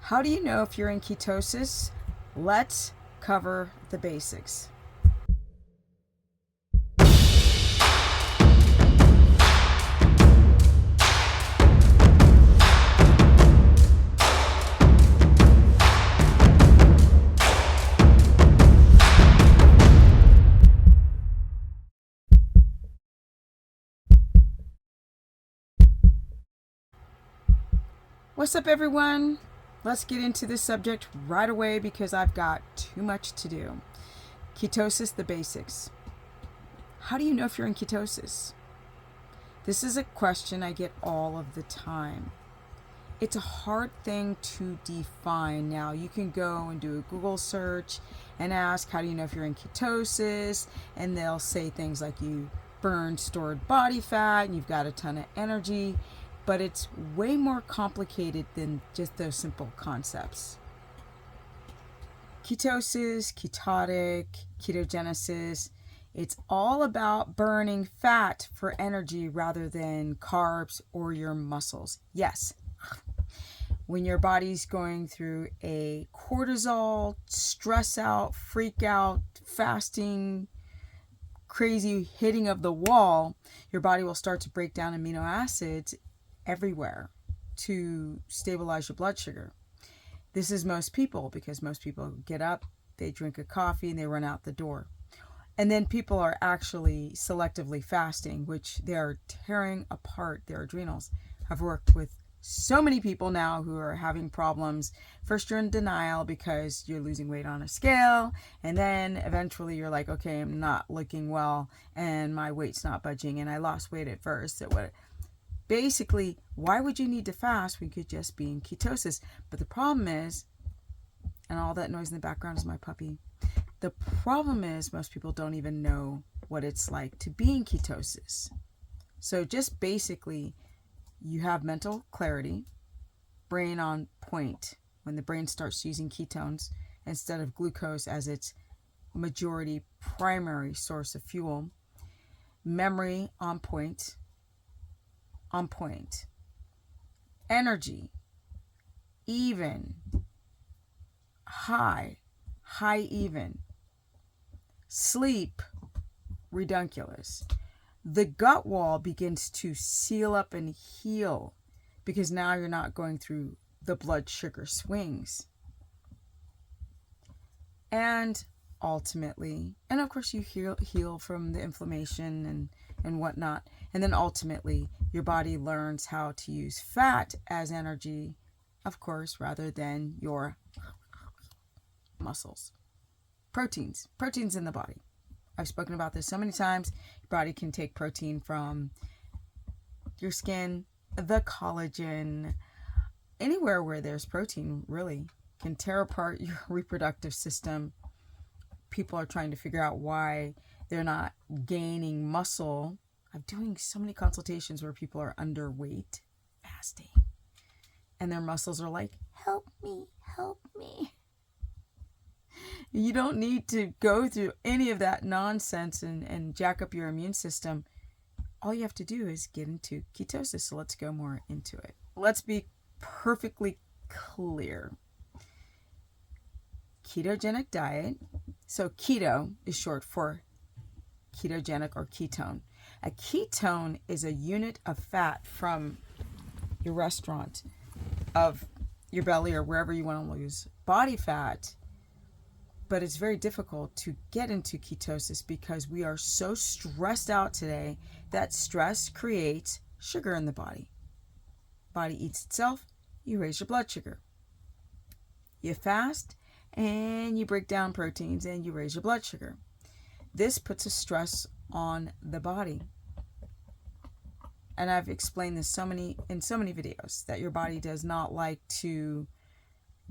How do you know if you're in ketosis? Let's cover the basics. What's up, everyone? Let's get into this subject right away because I've got too much to do. Ketosis, the basics. How do you know if you're in ketosis? This is a question I get all of the time. It's a hard thing to define. Now, you can go and do a Google search and ask, how do you know if you're in ketosis? And they'll say things like you burned stored body fat and you've got a ton of energy. But it's way more complicated than just those simple concepts. Ketosis, ketotic, ketogenesis, it's all about burning fat for energy rather than carbs or your muscles. Yes, when your body's going through a cortisol, stress out, freak out, fasting, crazy hitting of the wall, your body will start to break down amino acids everywhere to stabilize your blood sugar. This is most people, because most people get up, they drink a coffee, and they run out the door. And then people are actually selectively fasting, which they are tearing apart their adrenals. I've worked with so many people now who are having problems. First, you're in denial because you're losing weight on a scale, and then eventually you're like, okay, I'm not looking well, and my weight's not budging, and I lost weight at first. So what? Basically, why would you need to fast when you could just be in ketosis? But the problem is, and all that noise in the background is my puppy. The problem is most people don't even know what it's like to be in ketosis. So just basically, you have mental clarity, brain on point when the brain starts using ketones instead of glucose as its majority primary source of fuel. Memory on point. Energy, even, high even. Sleep, redunculous. The gut wall begins to seal up and heal because now you're not going through the blood sugar swings. And ultimately, and of course you heal from the inflammation and whatnot. And then ultimately, your body learns how to use fat as energy, of course, rather than your muscles. Proteins in the body. I've spoken about this so many times. Your body can take protein from your skin, the collagen, anywhere where there's protein, really, can tear apart your reproductive system. People are trying to figure out why they're not gaining muscle. I'm doing so many consultations where people are underweight, fasting, and their muscles are like, help me. You don't need to go through any of that nonsense and jack up your immune system. All you have to do is get into ketosis. So let's go more into it. Let's be perfectly clear. Ketogenic diet. So keto is short for ketogenic or ketone. A ketone is a unit of fat from your restaurant, of your belly, or wherever you want to lose body fat. But it's very difficult to get into ketosis because we are so stressed out today that stress creates sugar in the body. Body eats itself, you raise your blood sugar. You fast and you break down proteins and you raise your blood sugar. This puts a stress on the body. And I've explained this in so many videos that your body does not like to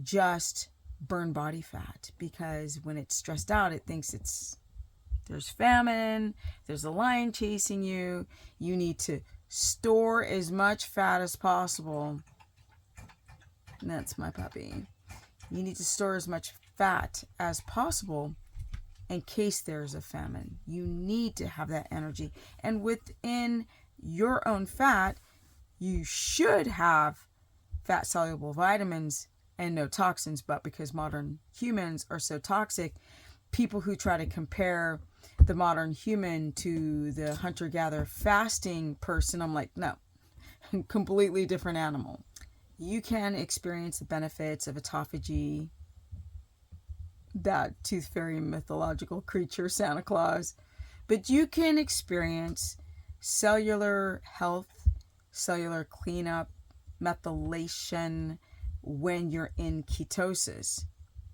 just burn body fat, because when it's stressed out, it thinks there's famine, there's a lion chasing you. You need to store as much fat as possible. And that's my puppy. You need to store as much fat as possible in case there's a famine. You need to have that energy. And within your own fat, you should have fat-soluble vitamins and no toxins, but because modern humans are so toxic, people who try to compare the modern human to the hunter-gatherer fasting person, I'm like, no, completely different animal. You can experience the benefits of autophagy, that tooth fairy mythological creature, Santa Claus, but you can experience cellular health, cellular cleanup, methylation when you're in ketosis.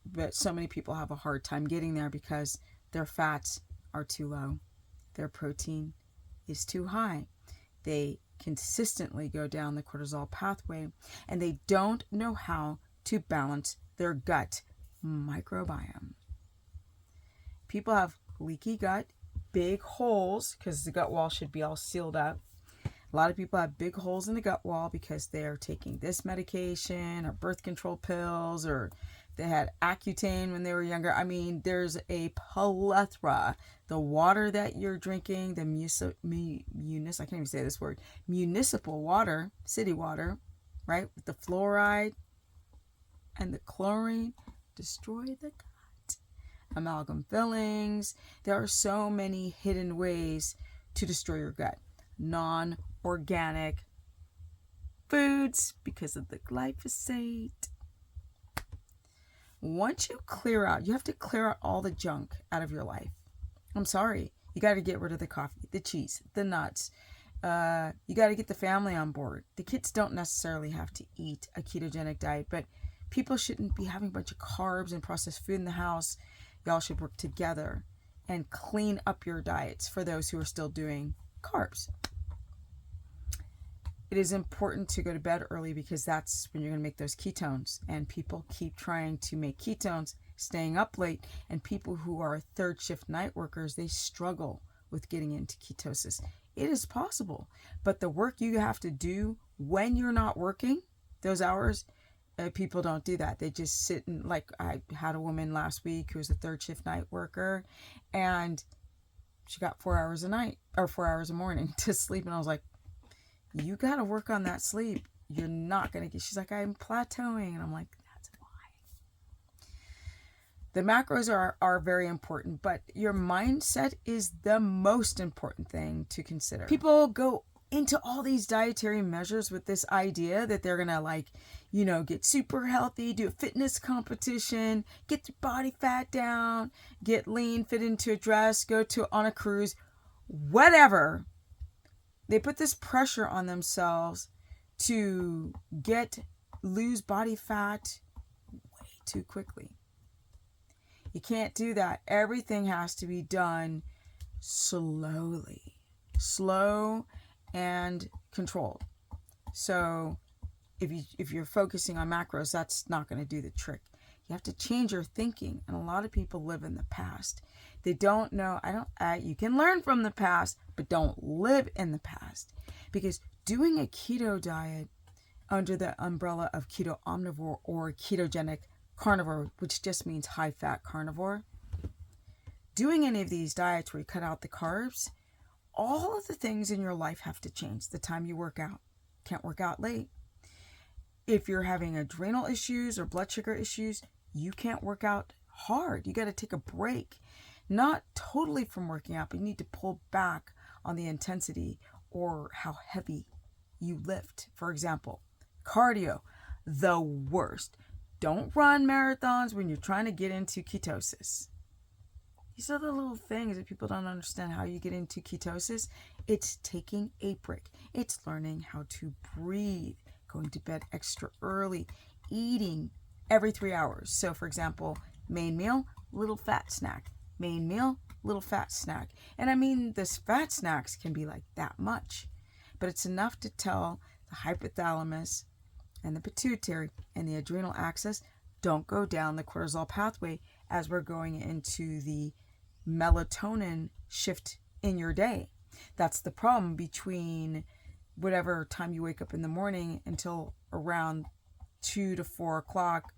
But so many people have a hard time getting there because their fats are too low, their protein is too high. They consistently go down the cortisol pathway, and they don't know how to balance their gut microbiome. People have leaky gut, big holes, because the gut wall should be all sealed up. A lot of people have big holes in the gut wall because they're taking this medication or birth control pills, or they had Accutane when they were younger. I mean, there's a plethora. The water that you're drinking, the I can't even say this word, municipal water, city water, right? With the fluoride and the chlorine, destroy the gut. Amalgam fillings. There are so many hidden ways to destroy your gut. Non-organic foods because of the glyphosate. Once you clear out, you have to clear out all the junk out of your life. I'm sorry. You got to get rid of the coffee, the cheese, the nuts. You got to get the family on board. The kids don't necessarily have to eat a ketogenic diet, but people shouldn't be having a bunch of carbs and processed food in the house. Y'all should work together and clean up your diets for those who are still doing carbs. It is important to go to bed early because that's when you're going to make those ketones. And people keep trying to make ketones, staying up late. And people who are third shift night workers, they struggle with getting into ketosis. It is possible. But the work you have to do when you're not working, those hours, people don't do that. They just sit and, like, I had a woman last week who was a third shift night worker, and she got 4 hours a night, or 4 hours a morning to sleep. And I was like, you got to work on that sleep. You're not going to get, she's like, I'm plateauing. And I'm like, that's why. The macros are very important, but your mindset is the most important thing to consider. People go into all these dietary measures with this idea that they're going to, like, you know, get super healthy, do a fitness competition, get their body fat down, get lean, fit into a dress, go on a cruise, whatever. They put this pressure on themselves to lose body fat way too quickly. You can't do that. Everything has to be done slowly. Slow and controlled. So if you're focusing on macros, that's not going to do the trick. You have to change your thinking. And a lot of people live in the past. They don't know. You can learn from the past, but don't live in the past. Because doing a keto diet under the umbrella of keto omnivore or ketogenic carnivore, which just means high fat carnivore, doing any of these diets where you cut out the carbs, all of the things in your life have to change. The time you work out. Can't work out late. If you're having adrenal issues or blood sugar issues, you can't work out hard. You got to take a break. Not totally from working out, but you need to pull back on the intensity or how heavy you lift. For example, cardio, the worst. Don't run marathons when you're trying to get into ketosis. These are the little things that people don't understand how you get into ketosis. It's taking a break. It's learning how to breathe, going to bed extra early, eating every 3 hours. So, for example, main meal, little fat snack. Main meal, little fat snack. And I mean, this fat snacks can be like that much, but it's enough to tell the hypothalamus and the pituitary and the adrenal axis, don't go down the cortisol pathway as we're going into the melatonin shift in your day. That's the problem between whatever time you wake up in the morning until around 2 to 4 o'clock.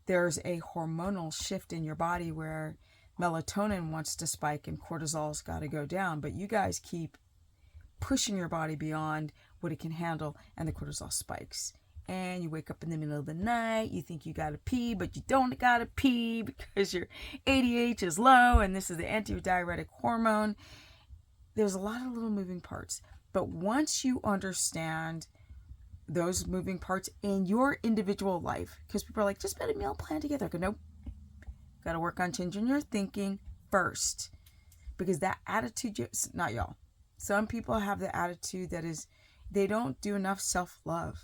There's a hormonal shift in your body where melatonin wants to spike and cortisol's got to go down, but you guys keep pushing your body beyond what it can handle and the cortisol spikes. and you wake up in the middle of the night, you think you gotta pee, but you don't gotta pee because your ADH is low and this is the antidiuretic hormone. There's a lot of little moving parts. But once you understand those moving parts in your individual life, because people are like, just put a meal plan together. I go, nope. Got to work on changing your thinking first. Because that attitude, not y'all. Some people have the attitude that is, they don't do enough self-love.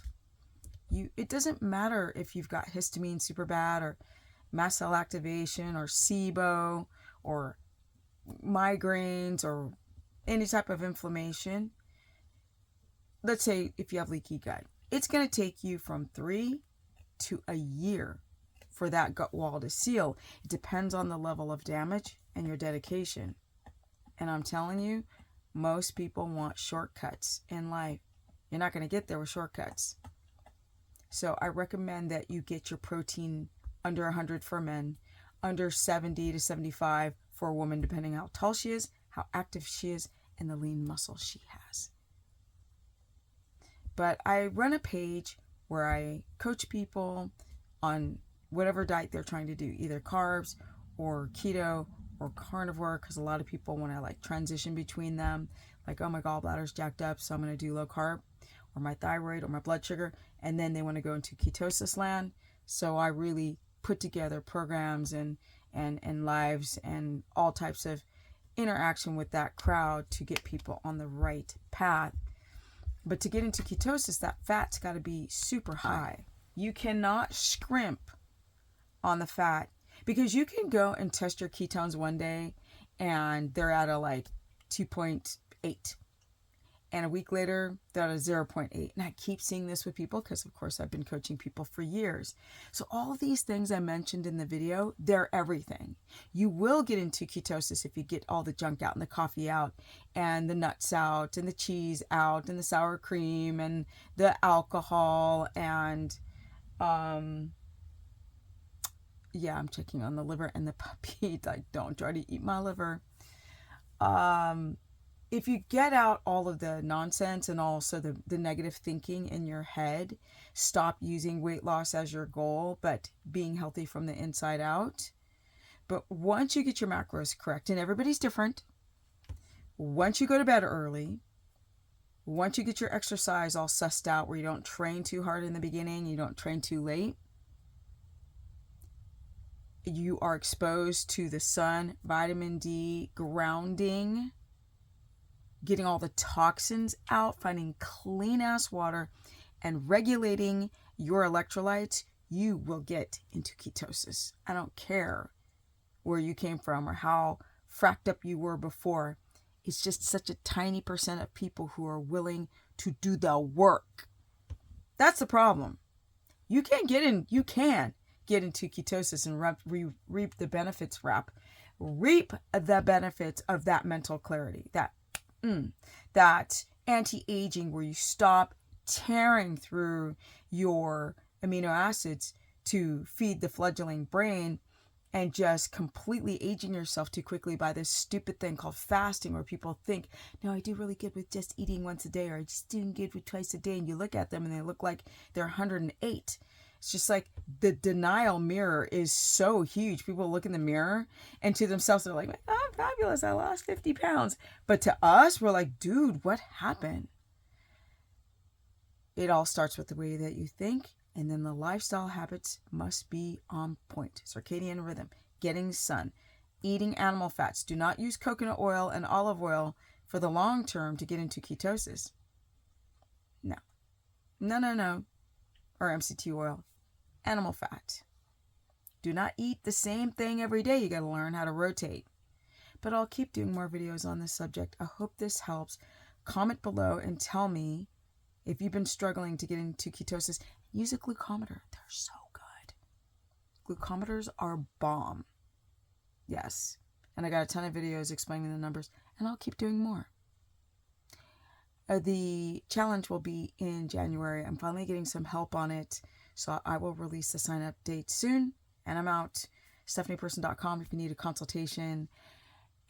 It doesn't matter if you've got histamine super bad or mast cell activation or SIBO or migraines or any type of inflammation. Let's say if you have leaky gut, it's going to take you from 3 to a year for that gut wall to seal. It depends on the level of damage and your dedication. And I'm telling you, most people want shortcuts in life. You're not going to get there with shortcuts. So I recommend that you get your protein under 100 for men, under 70 to 75 for a woman, depending how tall she is, how active she is, and the lean muscle she has. But I run a page where I coach people on whatever diet they're trying to do, either carbs or keto or carnivore, because a lot of people want to like transition between them, like, oh, my gallbladder's jacked up, so I'm going to do low carb, or my thyroid or my blood sugar, and then they want to go into ketosis land. So I really put together programs and lives and all types of interaction with that crowd to get people on the right path. But to get into ketosis, that fat's got to be super high. You cannot scrimp on the fat, because you can go and test your ketones one day and they're at a like 2.8. And a week later, they're at a 0.8. And I keep seeing this with people because, of course, I've been coaching people for years. So all of these things I mentioned in the video, they're everything. You will get into ketosis if you get all the junk out and the coffee out and the nuts out and the cheese out and the sour cream and the alcohol and, yeah, I'm checking on the liver and the puppy. Like, don't try to eat my liver. If you get out all of the nonsense and also the negative thinking in your head, stop using weight loss as your goal, but being healthy from the inside out. But once you get your macros correct, and everybody's different, once you go to bed early, once you get your exercise all sussed out where you don't train too hard in the beginning, you don't train too late, you are exposed to the sun, vitamin D, grounding, getting all the toxins out, finding clean ass water, and regulating your electrolytes, you will get into ketosis. I don't care where you came from or how fracked up you were before. It's just such a tiny percent of people who are willing to do the work. That's the problem. You can get into ketosis and reap the benefits, reap the benefits of that mental clarity, that anti-aging where you stop tearing through your amino acids to feed the fledgling brain and just completely aging yourself too quickly by this stupid thing called fasting, where people think, no, I do really good with just eating once a day, or I just doing good with twice a day. And you look at them and they look like they're 108. It's just like the denial mirror is so huge. People look in the mirror and to themselves, they're like, oh, I'm fabulous. I lost 50 pounds. But to us, we're like, dude, what happened? It all starts with the way that you think. And then the lifestyle habits must be on point. Circadian rhythm, getting sun, eating animal fats. Do not use coconut oil and olive oil for the long term to get into ketosis. No. Or MCT oil. Animal fat. Do not eat the same thing every day. You got to learn how to rotate. But I'll keep doing more videos on this subject. I hope this helps. Comment below and tell me if you've been struggling to get into ketosis. Use a glucometer. They're so good. Glucometers are bomb. Yes. And I got a ton of videos explaining the numbers. And I'll keep doing more. The challenge will be in January. I'm finally getting some help on it. So I will release the sign-up date soon. And I'm out. StephaniePerson.com if you need a consultation.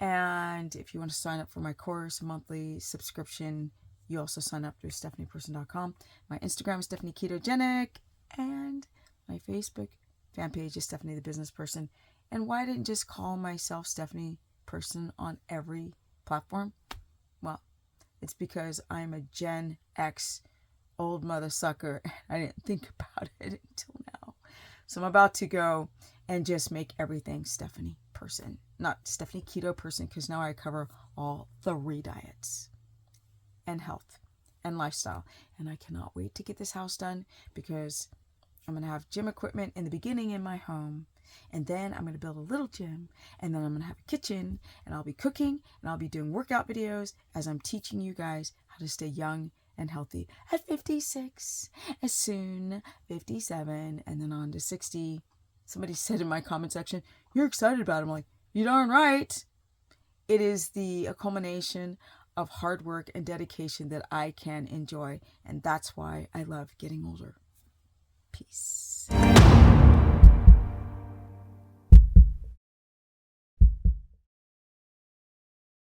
And if you want to sign up for my course, a monthly subscription, You also sign up through stephanieperson.com. My Instagram is Stephanie Ketogenic, and my Facebook fan page is Stephanie the Business Person. And why didn't just call myself Stephanie Person on every platform? Well, it's because I'm a Gen X old mother sucker. I didn't think about it until now. So I'm about to go and just make everything Stephanie Person, not Stephanie Keto Person, because now I cover all 3 diets and health and lifestyle. And I cannot wait to get this house done, because I'm going to have gym equipment in the beginning in my home. And then I'm going to build a little gym, and then I'm going to have a kitchen, and I'll be cooking, and I'll be doing workout videos as I'm teaching you guys how to stay young and healthy at 56, as soon 57, and then on to 60. Somebody said in my comment section, "You're excited about it." I'm like, you darn right. It is the culmination of hard work and dedication that I can enjoy, and that's why I love getting older. Peace.